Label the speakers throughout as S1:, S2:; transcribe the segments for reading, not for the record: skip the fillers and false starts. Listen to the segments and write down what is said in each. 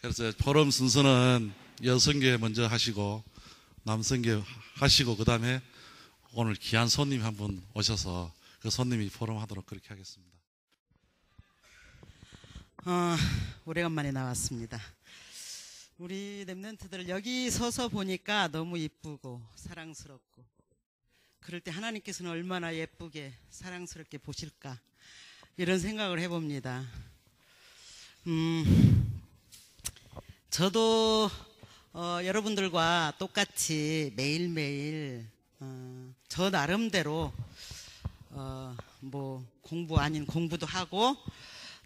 S1: 그래서 포럼 순서는 여성계 먼저 하시고 남성계 하시고 그 다음에 오늘 귀한 손님 한 분 오셔서 그 손님이 포럼 하도록 그렇게 하겠습니다.
S2: 오래간만에 나왔습니다. 우리 랩런트들 여기 서서 보니까 너무 이쁘고 사랑스럽고, 그럴 때 하나님께서는 얼마나 예쁘게 사랑스럽게 보실까, 이런 생각을 해봅니다. 저도 여러분들과 똑같이 매일매일 저 나름대로 뭐 공부 아닌 공부도 하고,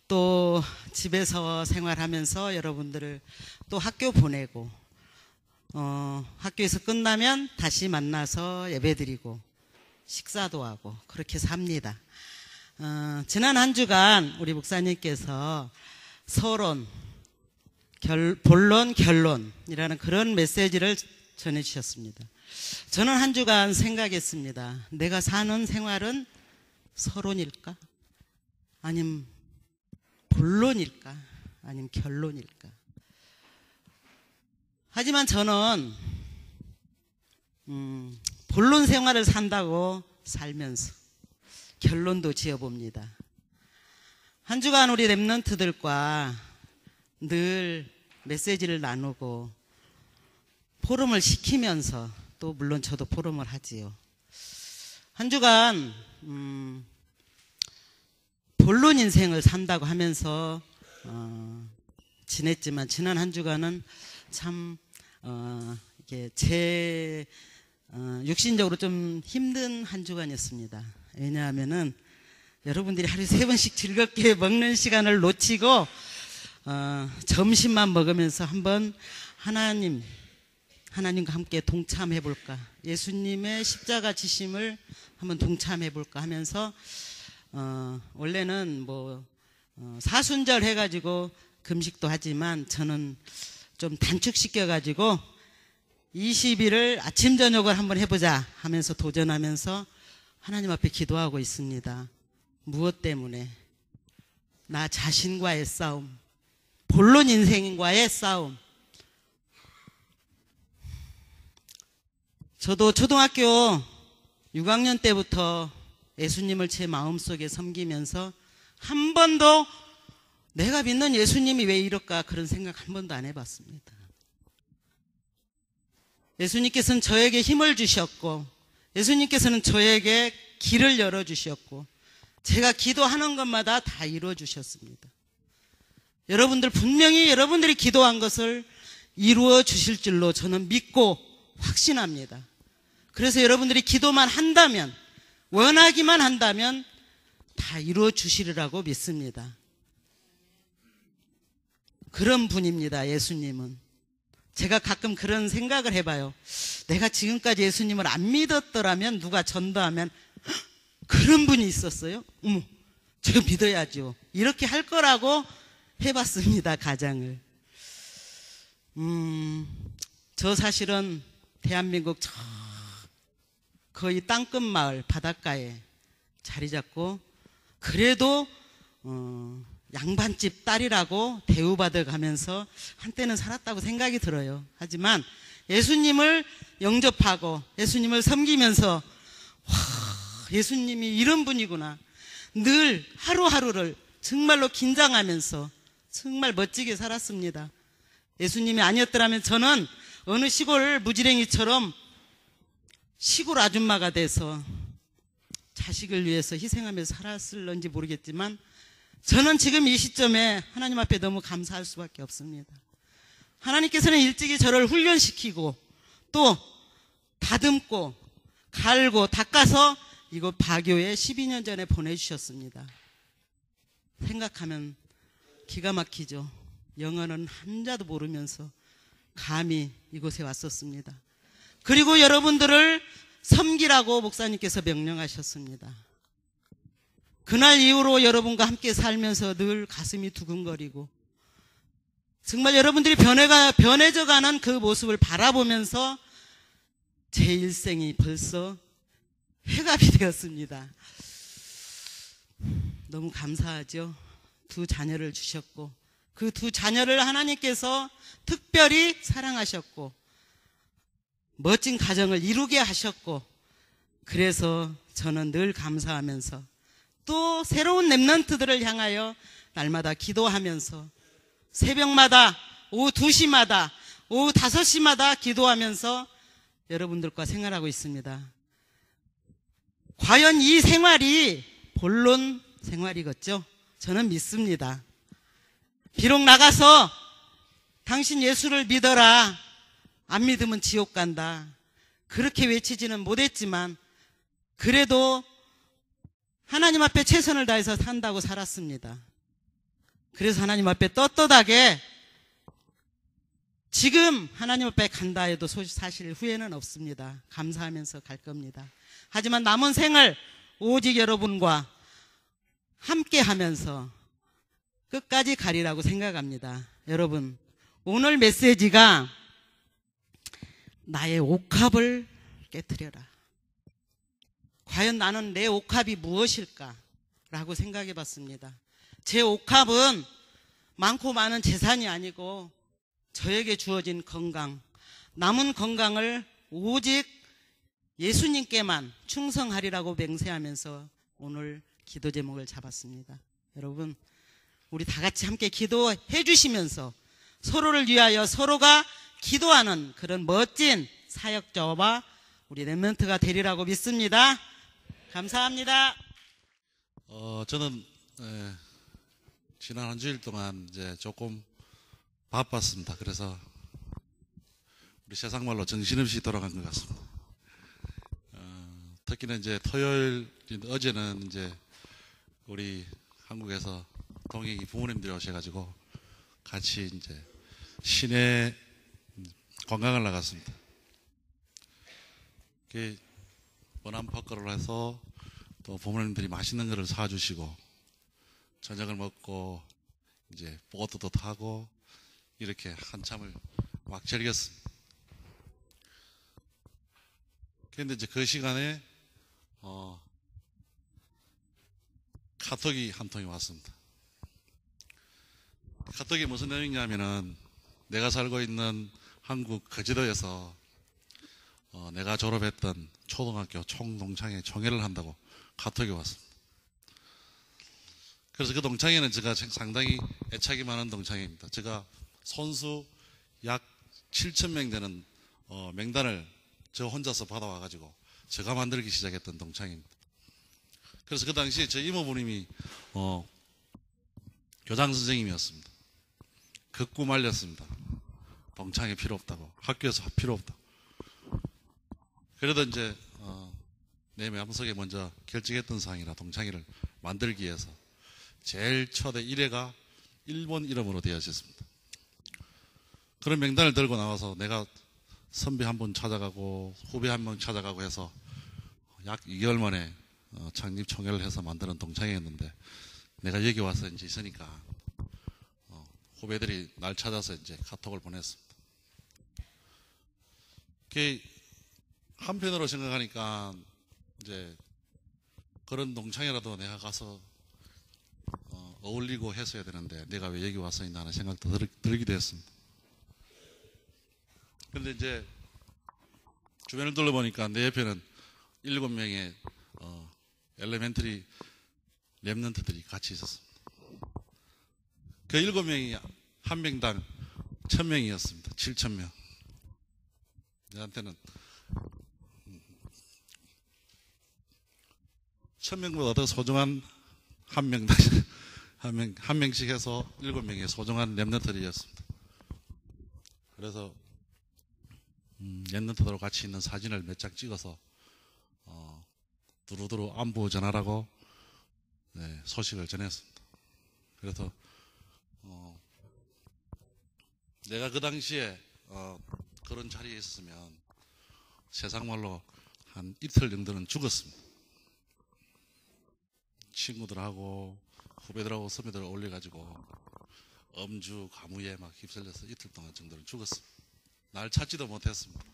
S2: 또 집에서 생활하면서 여러분들을 또 학교 보내고, 학교에서 끝나면 다시 만나서 예배드리고 식사도 하고 그렇게 삽니다. 지난 한 주간 우리 목사님께서 서론, 본론, 결론이라는 그런 메시지를 전해주셨습니다. 저는 한 주간 생각했습니다. 내가 사는 생활은 서론일까? 아니면 본론일까? 아니면 결론일까? 하지만 저는 본론 생활을 산다고 살면서 결론도 지어봅니다. 한 주간 우리 랩런트들과 늘 메시지를 나누고 포럼을 시키면서, 또 물론 저도 포럼을 하지요. 한 주간 본론 인생을 산다고 하면서 지냈지만, 지난 한 주간은 참 이게 제 육신적으로 좀 힘든 한 주간이었습니다. 왜냐하면은 여러분들이 하루에 3번씩 즐겁게 먹는 시간을 놓치고 점심만 먹으면서 한번 하나님과 함께 동참해 볼까, 예수님의 십자가 지심을 한번 동참해 볼까 하면서 원래는 뭐 사순절 해가지고 금식도 하지만 저는 좀 단축시켜 가지고 20일을 아침 저녁을 한번 해보자 하면서 도전하면서 하나님 앞에 기도하고 있습니다. 무엇 때문에? 나 자신과의 싸움, 본론 인생과의 싸움. 저도 초등학교 6학년 때부터 예수님을 제 마음속에 섬기면서 한 번도 내가 믿는 예수님이 왜 이럴까, 그런 생각 한 번도 안 해봤습니다. 예수님께서는 저에게 힘을 주셨고, 예수님께서는 저에게 길을 열어주셨고, 제가 기도하는 것마다 다 이루어주셨습니다. 여러분들 분명히 여러분들이 기도한 것을 이루어 주실 줄로 저는 믿고 확신합니다. 그래서 여러분들이 기도만 한다면, 원하기만 한다면 다 이루어 주시리라고 믿습니다. 그런 분입니다, 예수님은. 제가 가끔 그런 생각을 해봐요. 내가 지금까지 예수님을 안 믿었더라면, 누가 전도하면 그런 분이 있었어요? 어머, 제가 믿어야죠. 이렇게 할 거라고 해봤습니다, 가장을. 저 사실은 대한민국 저 거의 땅끝 마을 바닷가에 자리 잡고, 그래도 양반집 딸이라고 대우받아 가면서 한때는 살았다고 생각이 들어요. 하지만 예수님을 영접하고 예수님을 섬기면서, 와, 예수님이 이런 분이구나, 늘 하루하루를 정말로 긴장하면서 정말 멋지게 살았습니다. 예수님이 아니었더라면 저는 어느 시골 무지랭이처럼 시골 아줌마가 돼서 자식을 위해서 희생하면서 살았을런지 모르겠지만, 저는 지금 이 시점에 하나님 앞에 너무 감사할 수밖에 없습니다. 하나님께서는 일찍이 저를 훈련시키고 또 다듬고 갈고 닦아서 이곳 바교에 12년 전에 보내주셨습니다. 생각하면 기가 막히죠. 영어는 한자도 모르면서 감히 이곳에 왔었습니다. 그리고 여러분들을 섬기라고 목사님께서 명령하셨습니다. 그날 이후로 여러분과 함께 살면서 늘 가슴이 두근거리고, 정말 여러분들이 변해져가는 그 모습을 바라보면서 제 일생이 벌써 회갑이 되었습니다. 너무 감사하죠. 2 자녀를 주셨고, 그 두 자녀를 하나님께서 특별히 사랑하셨고 멋진 가정을 이루게 하셨고, 그래서 저는 늘 감사하면서 또 새로운 렘넌트들을 향하여 날마다 기도하면서 새벽마다 오후 2시마다 오후 5시마다 기도하면서 여러분들과 생활하고 있습니다. 과연 이 생활이 본론 생활이겠죠? 저는 믿습니다. 비록 나가서 당신 예수를 믿어라, 안 믿으면 지옥 간다, 그렇게 외치지는 못했지만 그래도 하나님 앞에 최선을 다해서 산다고 살았습니다. 그래서 하나님 앞에 떳떳하게 지금 하나님 앞에 간다 해도 사실 후회는 없습니다. 감사하면서 갈 겁니다. 하지만 남은 생을 오직 여러분과 함께 하면서 끝까지 가리라고 생각합니다. 여러분, 오늘 메시지가 나의 옥합을 깨트려라. 과연 나는 내 옥합이 무엇일까? 라고 생각해 봤습니다. 제 옥합은 많고 많은 재산이 아니고 저에게 주어진 건강, 남은 건강을 오직 예수님께만 충성하리라고 맹세하면서 오늘 기도 제목을 잡았습니다. 여러분, 우리 다 같이 함께 기도해 주시면서 서로를 위하여 서로가 기도하는 그런 멋진 사역자와 우리 렘넌트가 되리라고 믿습니다. 감사합니다.
S1: 저는 지난 한 주일 동안 이제 조금 바빴습니다. 그래서 우리 세상말로 정신없이 돌아간 것 같습니다. 특히나 이제 토요일, 어제는 이제 우리 한국에서 동행이 부모님들이 오셔가지고 같이 이제 시내 관광을 나갔습니다. 번안파크를 해서 또 부모님들이 맛있는 거를 사주시고 저녁을 먹고 이제 보트도 타고 이렇게 한참을 막 즐겼습니다. 그런데 이제 그 시간에 카톡이 한 통이 왔습니다. 카톡이 무슨 내용이냐면은 내가 살고 있는 한국 거제도에서 내가 졸업했던 초등학교 총동창회 총회를 한다고 카톡이 왔습니다. 그래서 그 동창회는 제가 상당히 애착이 많은 동창회입니다. 제가 선수 약 7,000명 되는 명단을 저 혼자서 받아와가지고 제가 만들기 시작했던 동창회입니다. 그래서 그 당시에 저 이모부님이 교장 선생님이었습니다. 극구 말렸습니다. 동창회 필요 없다고, 학교에서 필요 없다고. 그래도 이제 내 마음속에 먼저 결정했던 사항이라 동창회를 만들기 위해서 제일 초대 1회가 일본 이름으로 되어졌습니다. 그런 명단을 들고 나와서 내가 선배 한 분 찾아가고 후배 한 명 찾아가고 해서 약 2개월 만에 창립 총회를 해서 만드는 동창회였는데, 내가 여기 와서 이제 있으니까 후배들이 날 찾아서 이제 카톡을 보냈습니다. 그게 한편으로 생각하니까 이제 그런 동창회라도 내가 가서 어울리고 했어야 되는데 내가 왜 여기 와서 있나 하는 생각도 들기도 했습니다. 그런데 이제 주변을 둘러보니까 내 옆에는 7명의 엘레멘터리 렘넌트들이 같이 있었습니다. 그 7명이 한 명당 1,000명이었습니다. 7,000명. 저한테는 1,000명보다 더 소중한 한 명당 한 명씩 해서 7명의 소중한 렘넌트들이었습니다. 그래서 렘넌트들하고 같이 있는 사진을 몇 장 찍어서 두루두루 안부 전하라고 소식을 전했습니다. 그래서 내가 그 당시에 그런 자리에 있었으면 세상말로 한 이틀 정도는 죽었습니다. 친구들하고 후배들하고 선배들을 올려가지고 음주 가무에 막 휩쓸려서 이틀 동안 정도는 죽었습니다. 날 찾지도 못했습니다.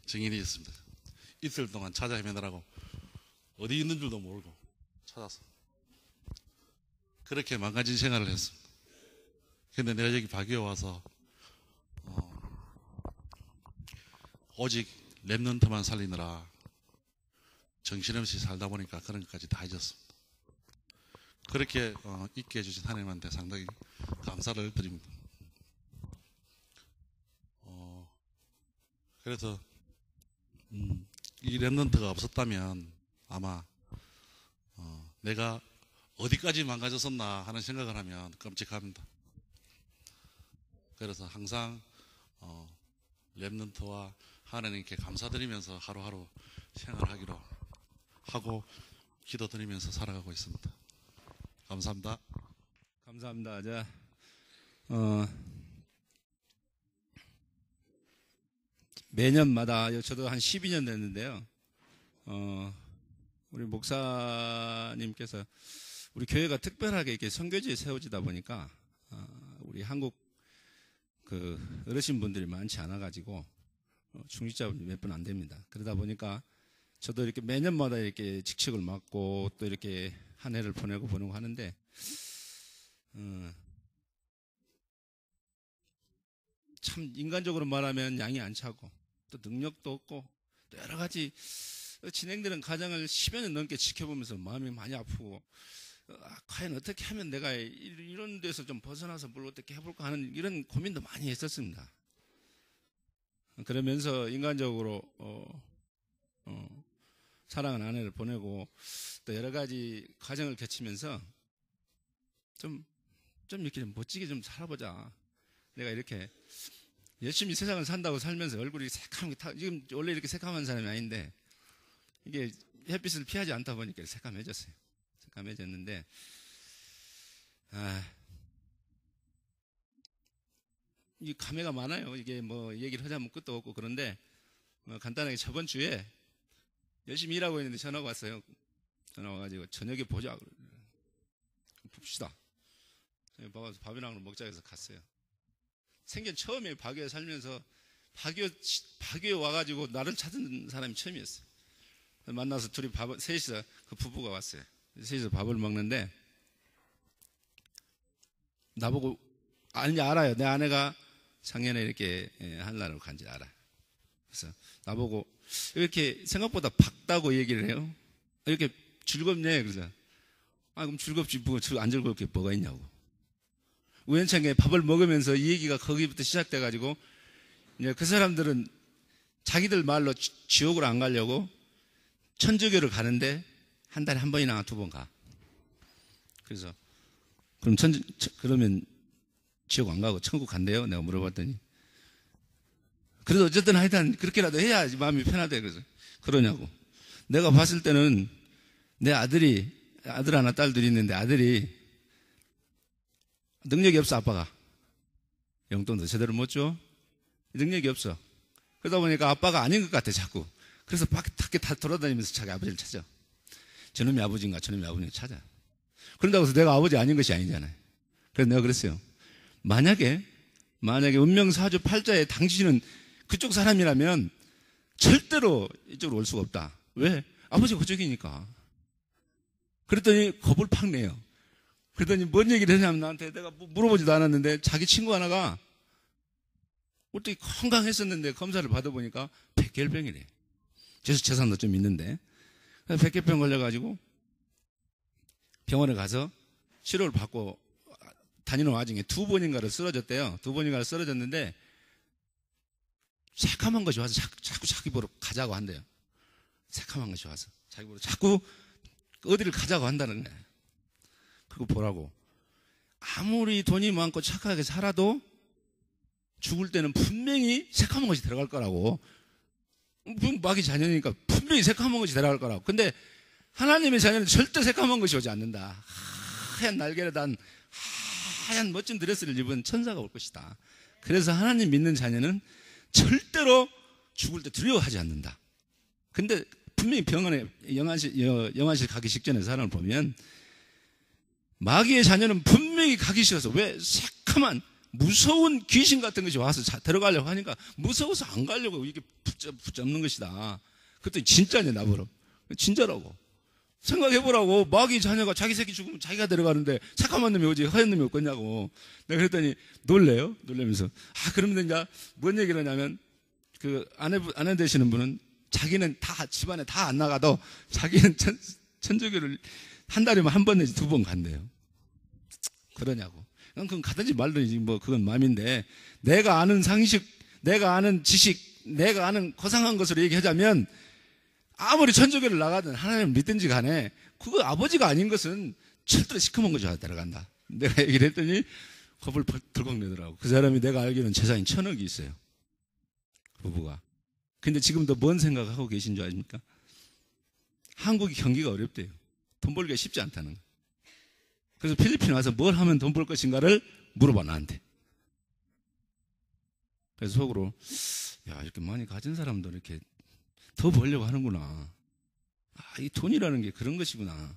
S1: 증인이 있습니다. 이틀 동안 찾아 헤매느라고 어디 있는 줄도 모르고 찾아서 그렇게 망가진 생활을 했습니다. 근데 내가 여기 박유에 와서 오직 랩넌트만 살리느라 정신없이 살다 보니까 그런 것까지 다 잊었습니다. 그렇게 있게 해주신 하나님한테 상당히 감사를 드립니다. 그래서 이 랩넌트가 없었다면 아마 내가 어디까지 망가졌었나 하는 생각을 하면 끔찍합니다. 그래서 항상 랩넌트와 하나님께 감사드리면서 하루하루 생활하기로 하고 기도드리면서 살아가고 있습니다. 감사합니다.
S3: 감사합니다. 자, 매년마다 저도 한 12년 됐는데요. 우리 목사님께서 우리 교회가 특별하게 이렇게 선교지에 세워지다 보니까 우리 한국 그 어르신분들이 많지 않아가지고 중직자분이 몇 분 안 됩니다. 그러다 보니까 저도 이렇게 매년마다 이렇게 직책을 맡고 또 이렇게 한 해를 보내고 하는데 참 인간적으로 말하면 양이 안 차고 또 능력도 없고 또 여러 가지 진행되는 과정을 10여 년 넘게 지켜보면서 마음이 많이 아프고 과연 어떻게 하면 내가 이런 데서 좀 벗어나서 뭘 어떻게 해볼까 하는 이런 고민도 많이 했었습니다. 그러면서 인간적으로 사랑하는 아내를 보내고 또 여러 가지 과정을 거치면서 좀 이렇게 좀 멋지게 좀 살아보자. 내가 이렇게 열심히 세상을 산다고 살면서 얼굴이 새카만 게 지금 원래 이렇게 새카만 사람이 아닌데 이게 햇빛을 피하지 않다 보니까 새카매졌어요. 새카매졌는데 이 감회가 많아요. 이게 뭐 얘기를 하자면 끝도 없고 그런데 간단하게 저번 주에 열심히 일하고 있는데 전화가 왔어요. 전화가 와가지고 저녁에 보자. 봅시다. 밥이랑 먹자 해서 갔어요. 생전 처음에 박유에 살면서 박유에 와가지고 나를 찾은 사람이 처음이었어요. 만나서 둘이 셋이서 그 부부가 왔어요. 셋이서 밥을 먹는데 나보고 알아요. 내 아내가 작년에 이렇게 한라를 간지 알아. 그래서 나보고 이렇게 생각보다 밝다고 얘기를 해요. 이렇게 즐겁네. 그래서 그럼 즐겁지 뭐 안 즐거울 게 뭐가 있냐고. 우연찮게 밥을 먹으면서 이 얘기가 거기부터 시작돼가지고 이제 그 사람들은 자기들 말로 지옥으로 안 가려고 천주교를 가는데 한 달에 한 번이나 두 번 가. 그래서 그러면 지옥 안 가고 천국 간대요. 내가 물어봤더니 그래도 어쨌든 하여튼 그렇게라도 해야 마음이 편하대. 그래서 그러냐고. 내가 봤을 때는 내 아들 하나 딸 둘이 있는데 아들이 능력이 없어. 아빠가 용돈도 제대로 못 줘. 능력이 없어. 그러다 보니까 아빠가 아닌 것 같아 자꾸. 그래서 밖에 다 돌아다니면서 자기 아버지를 찾아. 저놈이 아버지인가 저놈이 아버지인가 찾아. 그런다고 해서 내가 아버지 아닌 것이 아니잖아요. 그래서 내가 그랬어요. 만약에 운명사주 팔자에 당신은 그쪽 사람이라면 절대로 이쪽으로 올 수가 없다. 왜? 아버지가 그쪽이니까. 그랬더니 겁을 팍 내요. 그랬더니 뭔 얘기를 했냐면 나한테 내가 물어보지도 않았는데 자기 친구 하나가 어떻게 건강했었는데 검사를 받아보니까 백혈병이래. 재산도 좀 있는데 백혈병 걸려가지고 병원에 가서 치료를 받고 다니는 와중에 2번인가를 쓰러졌대요. 2번인가를 쓰러졌는데 새카만 것이 와서 자꾸 자기 보러 가자고 한대요. 새카만 것이 와서 자기 보러 자꾸 어디를 가자고 한다는 거예요. 그거 보라고. 아무리 돈이 많고 착하게 살아도 죽을 때는 분명히 새카만 것이 들어갈 거라고. 마귀 자녀니까 분명히 새카만 것이 들어갈 거라고. 근데 하나님의 자녀는 절대 새카만 것이 오지 않는다. 하얀 날개를 단 하얀 멋진 드레스를 입은 천사가 올 것이다. 그래서 하나님 믿는 자녀는 절대로 죽을 때 두려워하지 않는다. 근데 분명히 병원에 영안실 가기 직전에 사람을 보면 마귀의 자녀는 분명히 가기 싫어서 왜 새카만 무서운 귀신 같은 것이 와서 들어가려고 하니까 무서워서 안 가려고 이게 붙잡는 것이다. 그것도 진짜냐 나보러. 진짜라고. 생각해보라고. 마귀 자녀가 자기 새끼 죽으면 자기가 데려가는데 착한 놈이 오지 허연 놈이 없겠냐고. 내가 그랬더니 놀래요. 놀라면서. 그러면 이제 뭔 얘기를 하냐면 그 아내 되시는 분은 자기는 다 집안에 다 안 나가도 자기는 천주교를 한 달이면 한 번 내지 2번 간대요. 그러냐고. 그건 가든지 말든지 뭐 그건 마음인데, 내가 아는 상식, 내가 아는 지식, 내가 아는 고상한 것으로 얘기하자면 아무리 천주교를 나가든 하나님을 믿든지 간에 그거 아버지가 아닌 것은 절대로 시커먼 거죠. 데려간다. 내가 얘기를 했더니 겁을 덜컥 내더라고. 그 사람이 내가 알기로는 재산이 1,000억이 있어요. 부부가. 근데 지금도 뭔 생각하고 계신 줄 아십니까? 한국이 경기가 어렵대요. 돈 벌기가 쉽지 않다는 거예요. 그래서 필리핀에 와서 뭘 하면 돈 벌 것인가를 물어봐, 나한테. 그래서 속으로, 야, 이렇게 많이 가진 사람도 이렇게 더 벌려고 하는구나. 이 돈이라는 게 그런 것이구나.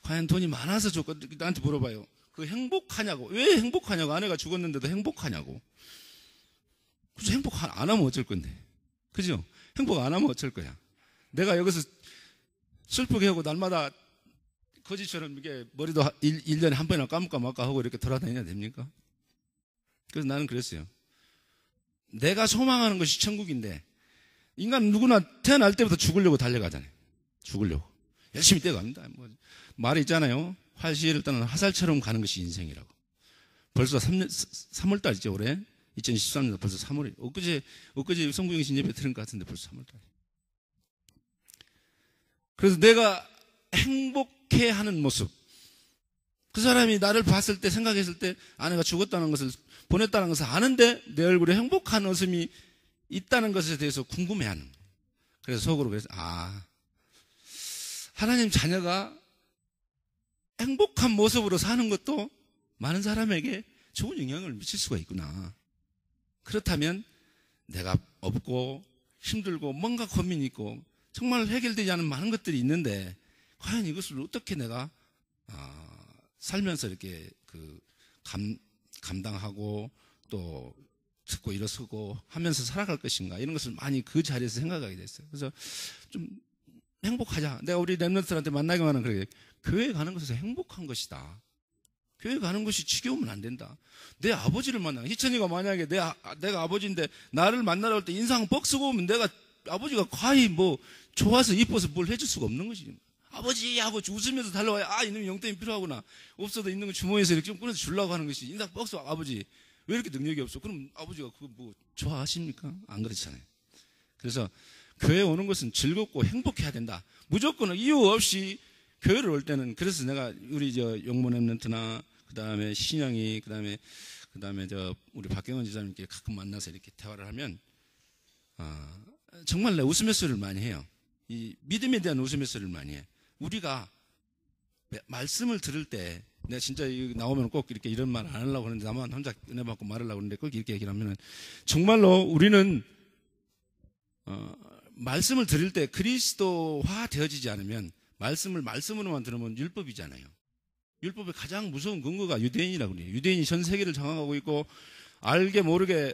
S3: 과연 돈이 많아서 좋고, 나한테 물어봐요. 그 행복하냐고. 왜 행복하냐고. 아내가 죽었는데도 행복하냐고. 그래서 행복 안 하면 어쩔 건데. 그죠? 행복 안 하면 어쩔 거야. 내가 여기서 슬프게 하고 날마다 거지처럼 이게 머리도 1년에 한 번이나 감을까 말까 하고 이렇게 돌아다녀야 됩니까? 그래서 나는 그랬어요. 내가 소망하는 것이 천국인데, 인간 누구나 태어날 때부터 죽으려고 달려가잖아요. 죽으려고. 열심히 뛰어갑니다. 말이 있잖아요. 활시를 떠나는 화살처럼 가는 것이 인생이라고. 벌써 3월달이죠, 올해. 2013년 벌써 3월이. 엊그제 성부경신 예배 들은 것 같은데 벌써 3월달. 그래서 내가 행복해 하는 모습. 그 사람이 나를 봤을 때, 생각했을 때 아내가 죽었다는 것을, 보냈다는 것을 아는데 내 얼굴에 행복한 웃음이 있다는 것에 대해서 궁금해하는 거예요. 그래서 속으로 그래서 하나님 자녀가 행복한 모습으로 사는 것도 많은 사람에게 좋은 영향을 미칠 수가 있구나. 그렇다면 내가 없고 힘들고 뭔가 고민이 있고 정말 해결되지 않은 많은 것들이 있는데, 과연 이것을 어떻게 내가 살면서 이렇게 감당하고 또 듣고 일어서고 하면서 살아갈 것인가, 이런 것을 많이 그 자리에서 생각하게 됐어요. 그래서 좀 행복하자. 내가 우리 랩런트들한테 만나기만 하는 그래. 교회 가는 것에서 행복한 것이다. 교회 가는 것이 지겨우면 안 된다. 내 아버지를 만나. 희천이가 만약에 내가 아버지인데 나를 만나러 올 때 인상 뻑 쓰고 오면 내가 아버지가 과히 뭐 좋아서 이뻐서 뭘 해줄 수가 없는 것이지. 아버지 하고 웃으면서 달려와야 이놈이 용돈이 필요하구나. 없어도 있는 거 주머니에서 이렇게 좀 꺼내서 주려고 하는 것이. 인상 뻑 쓰고 아버지 왜 이렇게 능력이 없어? 그럼 아버지가 그거 뭐 좋아하십니까? 안 그렇잖아요. 그래서 교회 오는 것은 즐겁고 행복해야 된다. 무조건 이유 없이 교회를 올 때는, 그래서 내가 우리 용문 랩런트나 그다음에 신영이, 그다음에 우리 박경원 지사님께 가끔 만나서 이렇게 대화를 하면 정말 내 웃으면서를 많이 해요. 이 믿음에 대한 웃으면서를 많이 해. 우리가 말씀을 들을 때, 내가 진짜 나오면 꼭 이렇게 이런 말 안 하려고 하는데, 나만 혼자 은혜 받고 말하려고 하는데 꼭 이렇게 얘기를 하면은, 정말로 우리는 말씀을 들을 때 그리스도화 되어지지 않으면, 말씀으로만 들으면 율법이잖아요. 율법의 가장 무서운 근거가 유대인이라고 그래요. 유대인이 전 세계를 장악하고 있고, 알게 모르게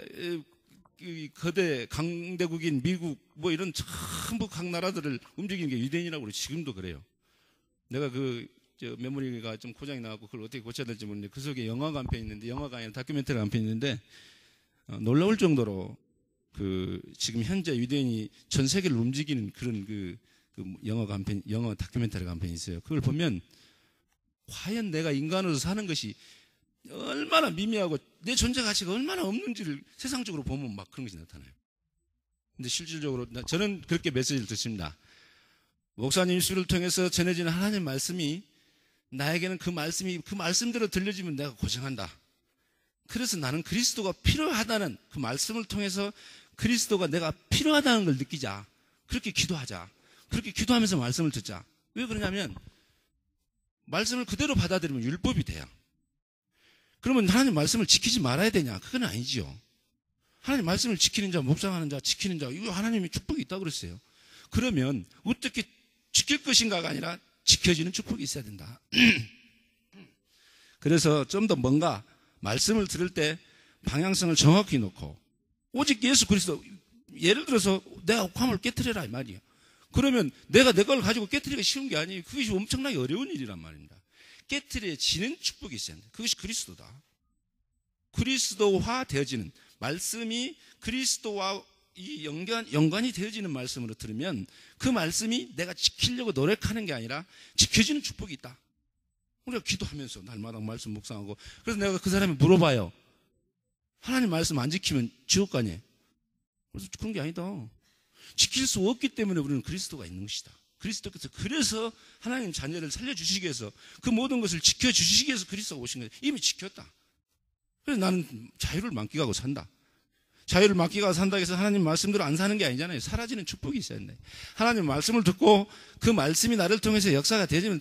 S3: 거대 강대국인 미국 뭐 이런 전부 각 나라들을 움직이는 게 유대인이라고 그래요. 지금도 그래요. 내가 메모리가 좀 고장이 나갖고 그걸 어떻게 고쳐야 될지 모르는데, 그 속에 영화가 한 편 있는데, 영화가 아니라 다큐멘터리가 한 편 있는데, 놀라울 정도로 지금 현재 유대인이 전 세계를 움직이는 그런 영화 다큐멘터리가 한 편 있어요. 그걸 보면 과연 내가 인간으로서 사는 것이 얼마나 미미하고 내 존재 가치가 얼마나 없는지를 세상적으로 보면 막 그런 것이 나타나요. 근데 실질적으로 저는 그렇게 메시지를 듣습니다. 목사님 수를 통해서 전해지는 하나님 말씀이 나에게는 그 말씀대로 들려지면 내가 고생한다. 그래서 나는 그리스도가 필요하다는 그 말씀을 통해서 그리스도가 내가 필요하다는 걸 느끼자. 그렇게 기도하자. 그렇게 기도하면서 말씀을 듣자. 왜 그러냐면 말씀을 그대로 받아들이면 율법이 돼요. 그러면 하나님 말씀을 지키지 말아야 되냐? 그건 아니죠. 하나님 말씀을 지키는 자, 묵상하는 자, 지키는 자, 이거 하나님의 축복이 있다고 그랬어요. 그러면 어떻게 지킬 것인가가 아니라 지켜지는 축복이 있어야 된다. 그래서 좀 더 뭔가 말씀을 들을 때 방향성을 정확히 놓고, 오직 예수 그리스도, 예를 들어서 내가 화물 깨트려라 이 말이에요. 그러면 내가 내 걸 가지고 깨트리기가 쉬운 게 아니에요. 그것이 엄청나게 어려운 일이란 말입니다. 깨트려지는 축복이 있어야 합니다. 그것이 그리스도다. 그리스도화 되어지는 말씀이 그리스도와 이 연관이 되어지는 말씀으로 들으면 그 말씀이 내가 지키려고 노력하는 게 아니라 지켜지는 축복이 있다. 우리가 기도하면서 날마다 말씀 묵상하고 그래서 내가 그 사람이 물어봐요. 하나님 말씀 안 지키면 지옥 가니? 그래서 그런 게 아니다. 지킬 수 없기 때문에 우리는 그리스도가 있는 것이다. 그리스도께서 그래서 하나님 자녀를 살려주시기 위해서 그 모든 것을 지켜주시기 위해서 그리스도가 오신 거예요. 이미 지켰다. 그래서 나는 자유를 만끽하고 산다. 자유를 만끽하고 산다고 해서 하나님 말씀대로 안 사는 게 아니잖아요. 사라지는 축복이 있어야 된다. 하나님 말씀을 듣고 그 말씀이 나를 통해서 역사가 되지면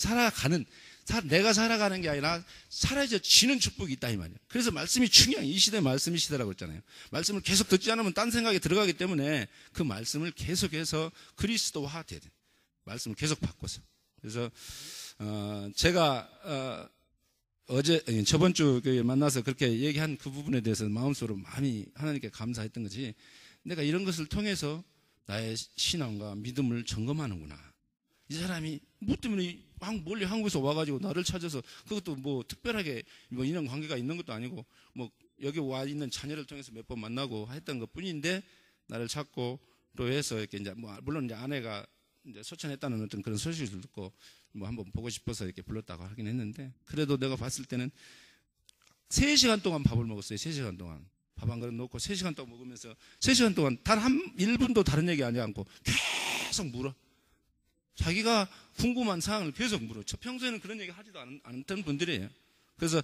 S3: 내가 살아가는 게 아니라 사라져지는 축복이 있다 이 말이에요. 그래서 말씀이 중요해요. 이 시대 말씀이 시대라고 했잖아요. 말씀을 계속 듣지 않으면 딴 생각이 들어가기 때문에 그 말씀을 계속해서 그리스도화 돼야 돼요. 말씀을 계속 바꿔서. 그래서 제가 저번 주 교회에 만나서 그렇게 얘기한 그 부분에 대해서 마음속으로 많이 하나님께 감사했던 거지. 내가 이런 것을 통해서 나의 신앙과 믿음을 점검하는구나. 이 사람이 뭐 때문에 멀리 한국에서 와가지고 나를 찾아서 그것도 뭐 특별하게 뭐 인연 관계가 있는 것도 아니고 뭐 여기 와 있는 자녀를 통해서 몇 번 만나고 했던 것 뿐인데 나를 찾고 또 해서 이렇게 이제 뭐 물론 이제 아내가 이제 소천했다는 어떤 그런 소식을 듣고 뭐 한번 보고 싶어서 이렇게 불렀다고 하긴 했는데 그래도 내가 봤을 때는 3시간 동안 밥을 먹었어요. 3시간 동안. 밥 한 그릇 놓고 3시간 동안 먹으면서 3시간 동안 단 1분도 다른 얘기 하지 않고 계속 물어. 자기가 궁금한 사항을 계속 물어. 평소에는 그런 얘기 하지도 않던 분들이에요. 그래서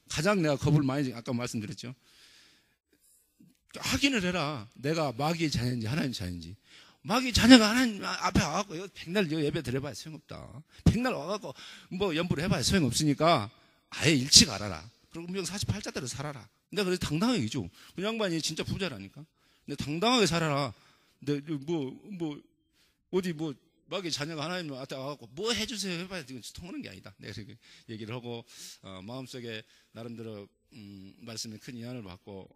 S3: 가장 내가 겁을 많이, 아까 말씀드렸죠. 확인을 해라. 내가 마귀의 자녀인지 하나님 자녀인지. 마귀의 자녀가 하나님 앞에 와갖고 백날 예배 드려봐야 소용없다. 백날 와갖고 뭐 연부를 해봐야 소용없으니까 아예 일찍 알아라. 그리고 명 48자대로 살아라. 내가 그래서 당당하게 얘기죠. 그 양반이 진짜 부자라니까. 근데 당당하게 살아라. 근데 어디 마귀의 자녀가 하나님 앞에 와갖고 뭐 해주세요 해봐야 지금 통하는 게 아니다. 내가 이렇게 얘기를 하고 마음속에 나름대로 말씀에 큰 위안을 받고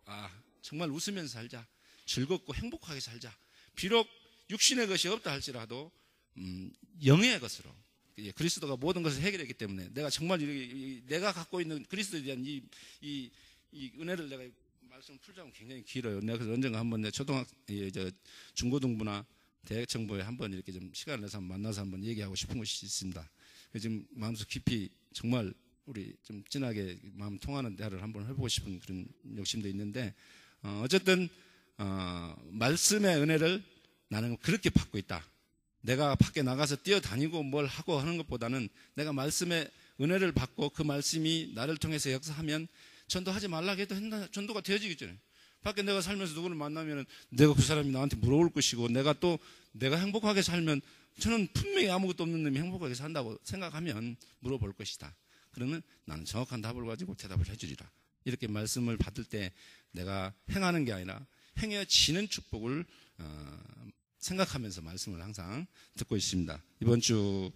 S3: 정말 웃으면서 살자. 즐겁고 행복하게 살자. 비록 육신의 것이 없다 할지라도 영의 것으로 그리스도가 모든 것을 해결했기 때문에 내가 정말 내가 갖고 있는 그리스도에 대한 이 은혜를 내가 말씀을 풀자면 굉장히 길어요. 내가 그래서 언젠가 한번 중고등부나 대학정부에 한번 이렇게 좀 시간을 내서 만나서 한번 얘기하고 싶은 것이 있습니다. 지금 마음속 깊이 정말 우리 좀 진하게 마음 통하는 대화를 한번 해보고 싶은 그런 욕심도 있는데 어쨌든 말씀의 은혜를 나는 그렇게 받고 있다. 내가 밖에 나가서 뛰어다니고 뭘 하고 하는 것보다는 내가 말씀의 은혜를 받고 그 말씀이 나를 통해서 역사하면 전도하지 말라고 해도 전도가 되어지겠죠. 밖에 내가 살면서 누구를 만나면 내가 그 사람이 나한테 물어올 것이고 내가 행복하게 살면 저는 분명히 아무것도 없는 놈이 행복하게 산다고 생각하면 물어볼 것이다. 그러면 나는 정확한 답을 가지고 대답을 해주리라. 이렇게 말씀을 받을 때 내가 행하는 게 아니라 행해지는 축복을 생각하면서 말씀을 항상 듣고 있습니다. 이번 주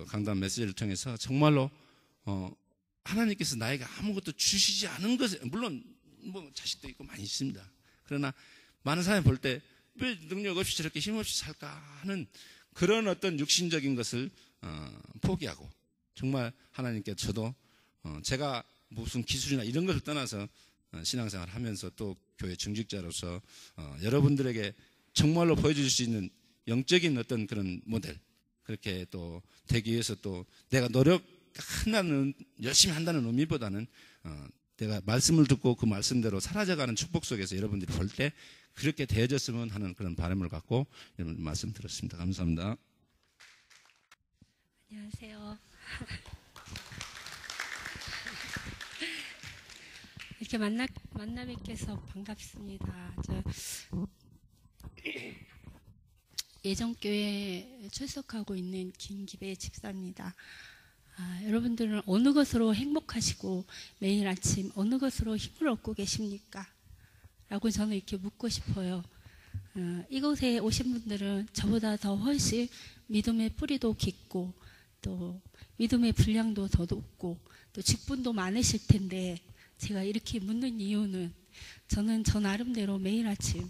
S3: 강단 메시지를 통해서 정말로 하나님께서 나에게 아무것도 주시지 않은 것에 물론 뭐 자식도 있고 많이 있습니다. 그러나 많은 사람이 볼 때 왜 능력 없이 저렇게 힘없이 살까 하는 그런 어떤 육신적인 것을 포기하고 정말 하나님께 저도 제가 무슨 기술이나 이런 것을 떠나서 신앙생활을 하면서 또 교회 중직자로서 여러분들에게 정말로 보여줄 수 있는 영적인 어떤 그런 모델 그렇게 또 되기 위해서 또 내가 노력한다는 열심히 한다는 의미보다는 내가 말씀을 듣고 그 말씀대로 사라져가는 축복 속에서 여러분들이 볼 때 그렇게 되어졌으면 하는 그런 바람을 갖고 여러분 말씀 들었습니다. 감사합니다.
S4: 안녕하세요. 이렇게 만나 뵙게서 반갑습니다. 예정교회에 출석하고 있는 김기배 집사입니다. 여러분들은 어느 것으로 행복하시고 매일 아침 어느 것으로 힘을 얻고 계십니까? 라고 저는 이렇게 묻고 싶어요. 이곳에 오신 분들은 저보다 더 훨씬 믿음의 뿌리도 깊고 또 믿음의 분량도 더 높고 또 직분도 많으실 텐데 제가 이렇게 묻는 이유는 저는 저 나름대로 매일 아침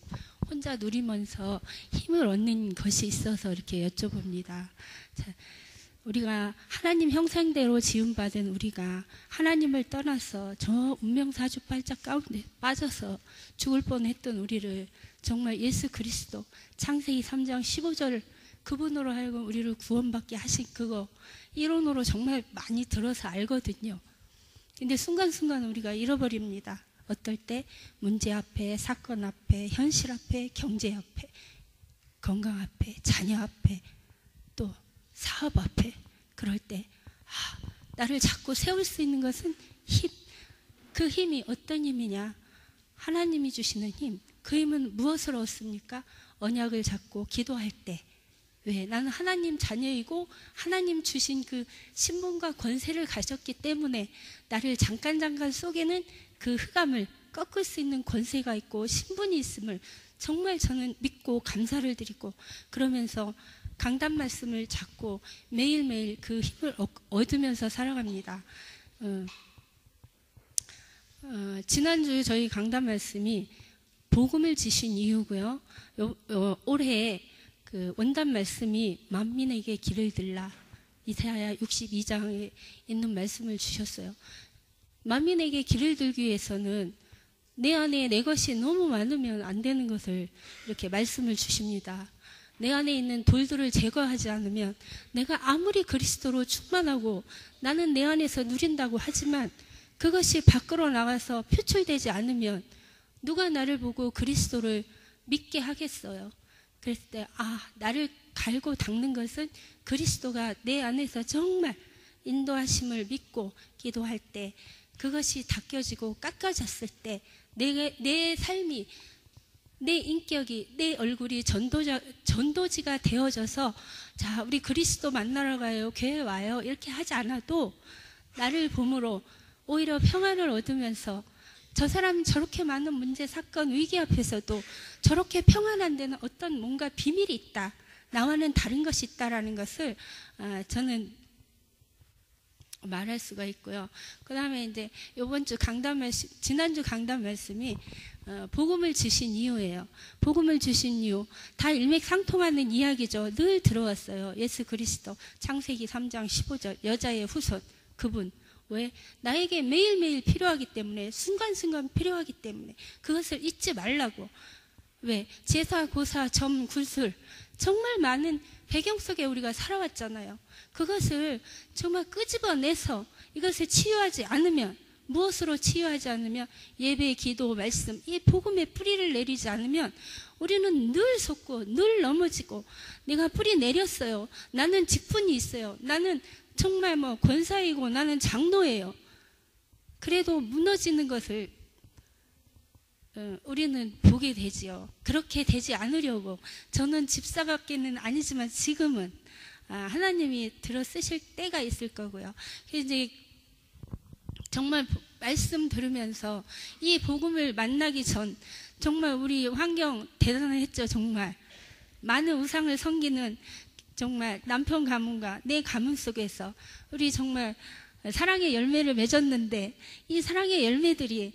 S4: 혼자 누리면서 힘을 얻는 것이 있어서 이렇게 여쭤봅니다. 자, 우리가 하나님 형상대로 지음받은 우리가 하나님을 떠나서 저 운명사주 발작 가운데 빠져서 죽을 뻔했던 우리를 정말 예수 그리스도 창세기 3장 15절 그분으로 하여금 우리를 구원받게 하신 그거 이론으로 정말 많이 들어서 알거든요. 근데 순간순간 우리가 잃어버립니다. 어떨 때 문제 앞에, 사건 앞에, 현실 앞에, 경제 앞에, 건강 앞에, 자녀 앞에, 또 사업 앞에, 그럴 때 나를 잡고 세울 수 있는 것은 힘. 그 힘이 어떤 힘이냐? 하나님이 주시는 힘. 그 힘은 무엇으로 얻습니까? 언약을 잡고 기도할 때. 왜? 나는 하나님 자녀이고 하나님 주신 그 신분과 권세를 가졌기 때문에 나를 잠깐 속에는 그 흑암을 꺾을 수 있는 권세가 있고 신분이 있음을 정말 저는 믿고 감사를 드리고, 그러면서 강단 말씀을 잡고 매일매일 그 힘을 얻으면서 살아갑니다. 지난주 저희 강단 말씀이 복음을 지신 이유고요. 올해 그 원단 말씀이 만민에게 길을 들라, 이사야 62장에 있는 말씀을 주셨어요. 만민에게 길을 들기 위해서는 내 안에 내 것이 너무 많으면 안 되는 것을 이렇게 말씀을 주십니다. 내 안에 있는 돌들을 제거하지 않으면 내가 아무리 그리스도로 충만하고 나는 내 안에서 누린다고 하지만 그것이 밖으로 나가서 표출되지 않으면 누가 나를 보고 그리스도를 믿게 하겠어요. 그랬을 때 나를 갈고 닦는 것은 그리스도가 내 안에서 정말 인도하심을 믿고 기도할 때 그것이 닦여지고 깎아졌을 때 내 삶이, 내 인격이, 내 얼굴이 전도지가 되어져서 자, 우리 그리스도 만나러 가요, 교회 와요 이렇게 하지 않아도 나를 봄으로 오히려 평안을 얻으면서 저 사람 저렇게 많은 문제, 사건, 위기 앞에서도 저렇게 평안한 데는 어떤 뭔가 비밀이 있다, 나와는 다른 것이 있다라는 것을 저는 말할 수가 있고요. 그 다음에 이제 이번 주 강단 말씀, 지난주 강단 말씀이 복음을 주신 이유예요. 복음을 주신 이유, 다 일맥상통하는 이야기죠. 늘 들어왔어요. 예수 그리스도 창세기 3장 15절 여자의 후손, 그분. 왜? 나에게 매일매일 필요하기 때문에, 순간순간 필요하기 때문에 그것을 잊지 말라고. 왜? 제사, 고사, 점, 굴술 정말 많은 배경 속에 우리가 살아왔잖아요. 그것을 정말 끄집어내서 이것을 치유하지 않으면, 무엇으로 치유하지 않으면, 예배, 기도, 말씀, 이 복음의 뿌리를 내리지 않으면 우리는 늘 속고 늘 넘어지고, 내가 뿌리 내렸어요, 나는 직분이 있어요, 나는 정말 권사이고 나는 장로예요, 그래도 무너지는 것을 우리는 보게 되지요. 그렇게 되지 않으려고 저는 집사밖에는 아니지만 지금은 하나님이 들어 쓰실 때가 있을 거고요. 이제 정말 말씀 들으면서 이 복음을 만나기 전 정말 우리 환경 대단했죠. 정말 많은 우상을 섬기는 정말 남편 가문과 내 가문 속에서 우리 정말 사랑의 열매를 맺었는데, 이 사랑의 열매들이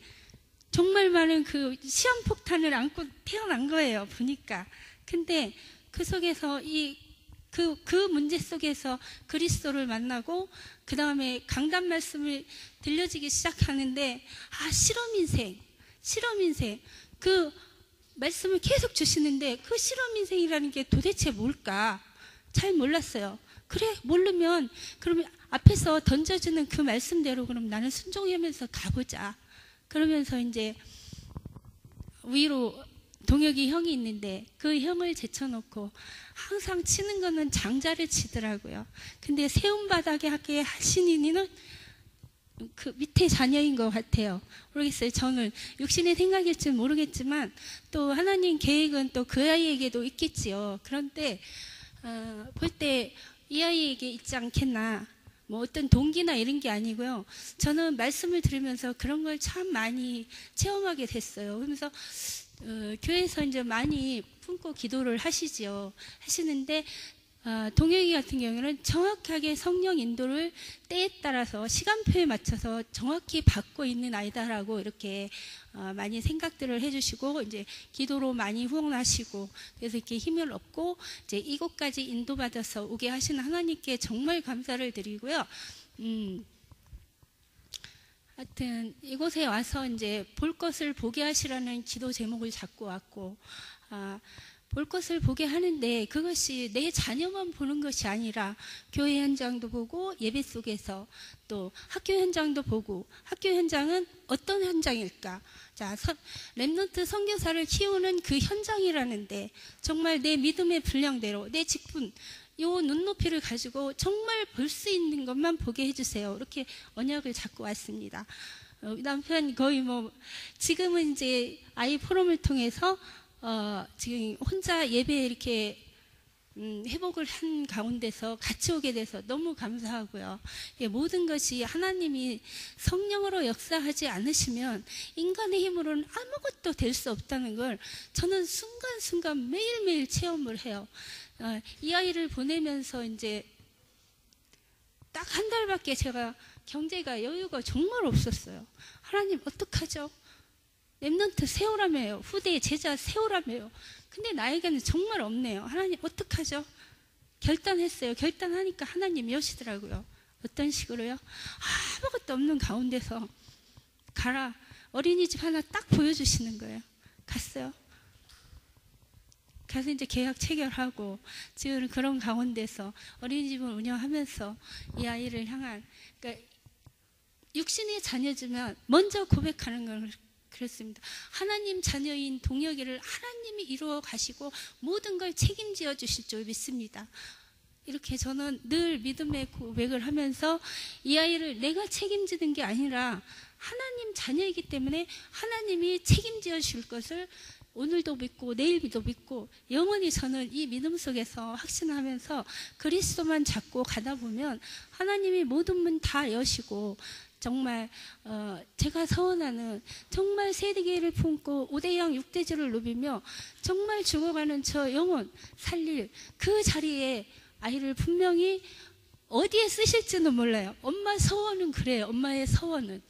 S4: 정말 많은 그 시험폭탄을 안고 태어난 거예요, 보니까. 근데 그 속에서 그 문제 속에서 그리스도를 만나고, 그 다음에 강단 말씀을 들려지기 시작하는데, 실험 인생. 그 말씀을 계속 주시는데, 그 실험 인생이라는 게 도대체 뭘까? 잘 몰랐어요. 그래, 모르면, 그러면 앞에서 던져주는 그 말씀대로 그럼 나는 순종하면서 가보자. 그러면서 이제 위로 동혁이 형이 있는데 그 형을 제쳐놓고 항상 치는 거는 장자를 치더라고요. 근데 세움바닥에 하게 하신 이는 그 밑에 자녀인 것 같아요. 모르겠어요. 저는 육신의 생각일지 모르겠지만 또 하나님 계획은 또 그 아이에게도 있겠지요. 그런데 볼 때 이 아이에게 있지 않겠나, 어떤 동기나 이런 게 아니고요. 저는 말씀을 들으면서 그런 걸 참 많이 체험하게 됐어요. 그러면서 교회에서 이제 많이 품고 기도를 하시지요. 하시는데 동혁이 같은 경우는 정확하게 성령 인도를 때에 따라서 시간표에 맞춰서 정확히 받고 있는 아이다라고 이렇게 많이 생각들을 해주시고 이제 기도로 많이 후원하시고 그래서 이렇게 힘을 얻고 이제 이곳까지 인도받아서 오게 하시는 하나님께 정말 감사를 드리고요. 하여튼 이곳에 와서 이제 볼 것을 보게 하시라는 기도 제목을 잡고 왔고 볼 것을 보게 하는데 그것이 내 자녀만 보는 것이 아니라 교회 현장도 보고 예배 속에서 또 학교 현장도 보고 학교 현장은 어떤 현장일까? 자, 렘넌트 선교사를 키우는 그 현장이라는데 정말 내 믿음의 분량대로 내 직분 요 눈높이를 가지고 정말 볼 수 있는 것만 보게 해주세요. 이렇게 언약을 잡고 왔습니다. 남편 거의 뭐 지금은 이제 아이 포럼을 통해서 지금 혼자 예배 이렇게 회복을 한 가운데서 같이 오게 돼서 너무 감사하고요. 모든 것이 하나님이 성령으로 역사하지 않으시면 인간의 힘으로는 아무것도 될 수 없다는 걸 저는 순간순간 매일매일 체험을 해요. 이 아이를 보내면서 이제 딱 한 달밖에 제가 경제가 여유가 정말 없었어요. 하나님 어떡하죠? 렘넌트 세우라며요. 후대의 제자 세우라며요. 근데 나에게는 정말 없네요. 하나님 어떡하죠? 결단했어요. 결단하니까 하나님이 여시더라고요. 어떤 식으로요? 아무것도 없는 가운데서 가라. 어린이집 하나 딱 보여주시는 거예요. 갔어요. 가서 이제 계약 체결하고 지금 그런 가운데서 어린이집을 운영하면서 이 아이를 향한 그러니까 육신의 자녀지만 먼저 고백하는 걸 그렇습니다. 하나님 자녀인 동혁이를 하나님이 이루어 가시고 모든 걸 책임지어 주실 줄 믿습니다. 이렇게 저는 늘 믿음의 고백을 하면서 이 아이를 내가 책임지는 게 아니라 하나님 자녀이기 때문에 하나님이 책임지어 주실 것을 오늘도 믿고 내일도 믿고 영원히 저는 이 믿음 속에서 확신하면서 그리스도만 잡고 가다 보면 하나님이 모든 문 다 여시고 정말 제가 서원하는 정말 세대계를 품고 5대양 6대주를 누비며 정말 죽어가는 저 영혼 살릴 그 자리에 아이를 분명히 어디에 쓰실지는 몰라요. 엄마 서원은 그래요. 엄마의 서원은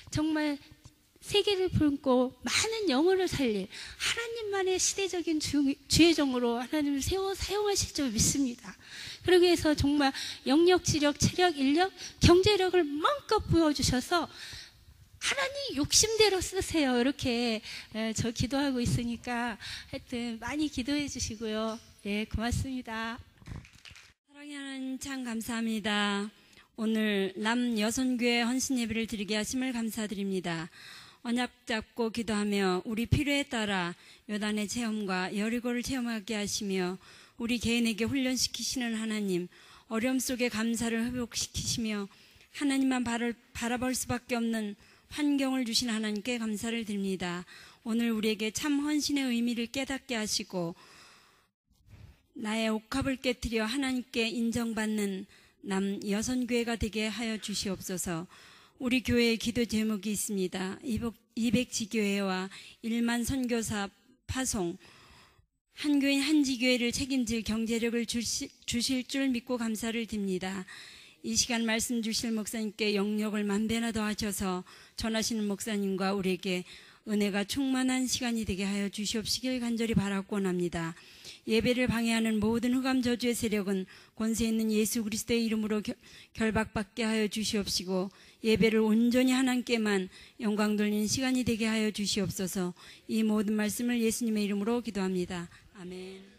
S4: 정말 세계를 품고 많은 영혼을 살릴 하나님만의 시대적인 주의종으로 하나님을 세워 사용하실 줄 믿습니다. 그러기 위해서 정말 영역, 지력, 체력, 인력, 경제력을 마음껏 부어주셔서 하나님 욕심대로 쓰세요. 이렇게 저 기도하고 있으니까 하여튼 많이 기도해 주시고요. 예, 고맙습니다.
S5: 사랑하는 참 감사합니다. 오늘 남여선교회 헌신 예배를 드리게 하심을 감사드립니다. 언약 잡고 기도하며 우리 필요에 따라 요단의 체험과 여리고를 체험하게 하시며 우리 개인에게 훈련시키시는 하나님, 어려움 속에 감사를 회복시키시며 하나님만 바라볼 수밖에 없는 환경을 주신 하나님께 감사를 드립니다. 오늘 우리에게 참 헌신의 의미를 깨닫게 하시고 나의 옥합을 깨뜨려 하나님께 인정받는 남여선교회가 되게 하여 주시옵소서. 우리 교회의 기도 제목이 있습니다. 200지교회와 1만 선교사 파송, 한 교인 한 지교회를 책임질 경제력을 주실 줄 믿고 감사를 드립니다. 이 시간 말씀 주실 목사님께 영역을 만배나 더하셔서 전하시는 목사님과 우리에게 은혜가 충만한 시간이 되게 하여 주시옵시길 간절히 바라고 원합니다. 예배를 방해하는 모든 흑암 저주의 세력은 권세 있는 예수 그리스도의 이름으로 결박받게 하여 주시옵시고 예배를 온전히 하나님께만 영광 돌리는 시간이 되게 하여 주시옵소서. 이 모든 말씀을 예수님의 이름으로 기도합니다. 아멘.